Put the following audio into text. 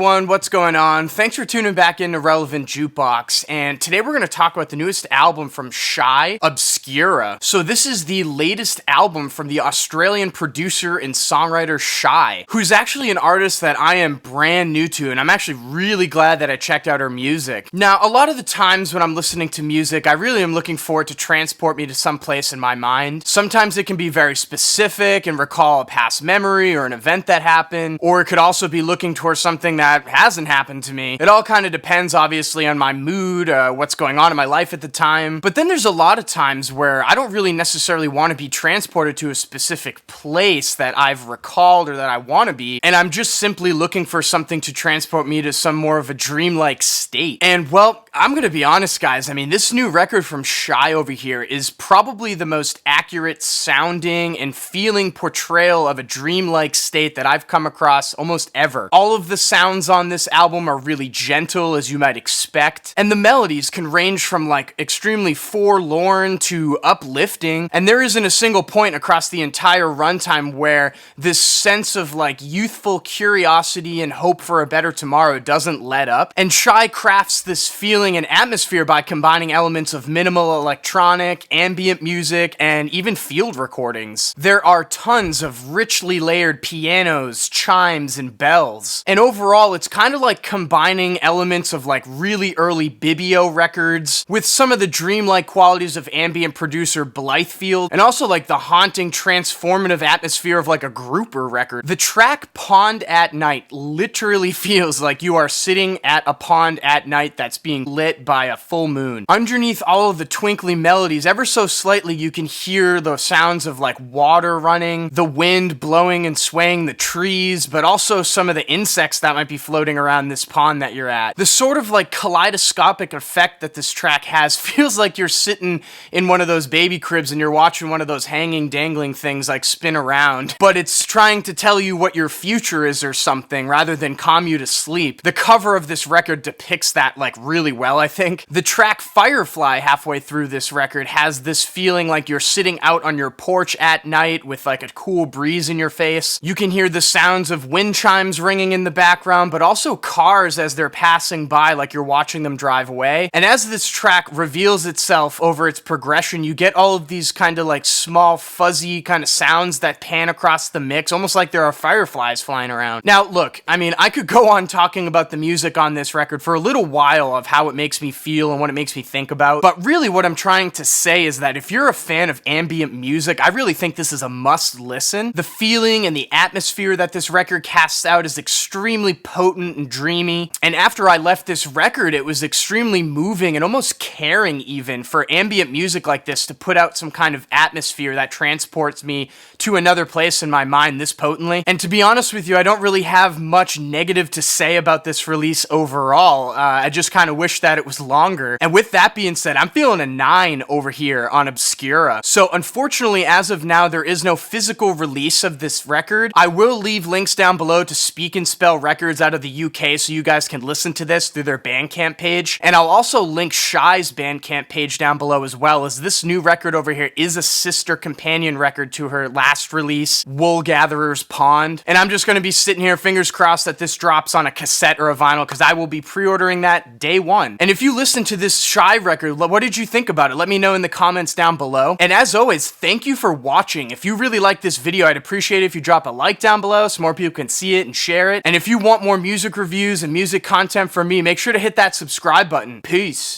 everyone, what's going on? Thanks for tuning back into Relevant Jukebox, and today we're going to talk about the newest album from Shye, Obscura. So this is the latest album from the Australian producer and songwriter Shye, who's actually an artist that I am brand new to, and I'm actually really glad that I checked out her music. Now, a lot of the times when I'm listening to music, I really am looking for it to transport me to some place in my mind. Sometimes it can be very specific and recall a past memory or an event that happened, or it could also be looking towards something that hasn't happened to me. It all kind of depends, obviously, on my mood, what's going on in my life at the time. But then there's a lot of times where I don't really necessarily want to be transported to a specific place that I've recalled or that I want to be, and I'm just simply looking for something to transport me to some more of a dreamlike state. And well, I'm gonna be honest, guys, I mean, this new record from Shye over here is probably the most accurate sounding and feeling portrayal of a dreamlike state that I've come across almost ever. All of the sounds on this album are really gentle, as you might expect, and the melodies can range from like extremely forlorn to uplifting, and there isn't a single point across the entire runtime where this sense of like youthful curiosity and hope for a better tomorrow doesn't let up. And Shye crafts this feeling and atmosphere by combining elements of minimal electronic, ambient music, and even field recordings. There are tons of richly layered pianos, chimes, and bells. And overall, it's kind of like combining elements of like really early Bibio records with some of the dreamlike qualities of ambient producer Blythefield, and also like the haunting, transformative atmosphere of like a grouper record. The track Pond at Night literally feels like you are sitting at a pond at night that's being lit by a full moon. Underneath all of the twinkly melodies, ever so slightly, you can hear the sounds of like water running, the wind blowing and swaying the trees, but also some of the insects that might be floating around this pond that you're at. The sort of like kaleidoscopic effect that this track has feels like you're sitting in one of those baby cribs and you're watching one of those hanging, dangling things like spin around, but it's trying to tell you what your future is or something rather than calm you to sleep. The cover of this record depicts that like really well, I think. The track Firefly halfway through this record has this feeling like you're sitting out on your porch at night with like a cool breeze in your face. You can hear the sounds of wind chimes ringing in the background, but also cars as they're passing by like you're watching them drive away. And as this track reveals itself over its progression, you get all of these kind of like small fuzzy kind of sounds that pan across the mix, almost like there are fireflies flying around. Now look, I mean, I could go on talking about the music on this record for a little while of how it makes me feel and what it makes me think about, but really what I'm trying to say is that if you're a fan of ambient music, I really think this is a must listen. The feeling and the atmosphere that this record casts out is extremely potent and dreamy, and after I left this record, it was extremely moving and almost caring even for ambient music like this to put out some kind of atmosphere that transports me to another place in my mind this potently. And to be honest with you, I don't really have much negative to say about this release overall. I just kind of wish that it was longer. And with that being said, I'm feeling a 9 over here on Obscura. So unfortunately, as of now, there is no physical release of this record. I will leave links down below to Speak and Spell Records out of the UK so you guys can listen to this through their Bandcamp page. And I'll also link Shye's Bandcamp page down below as well, as this new record over here is a sister companion record to her last release, Wool Gatherer's Pond. And I'm just going to be sitting here, fingers crossed, that this drops on a cassette or a vinyl, because I will be pre-ordering that day one. And if you listen to this Shye record, what did you think about it? Let me know in the comments down below. And as always, thank you for watching. If you really like this video, I'd appreciate it if you drop a like down below so more people can see it and share it. And if you want more music reviews and music content from me, make sure to hit that subscribe button. Peace.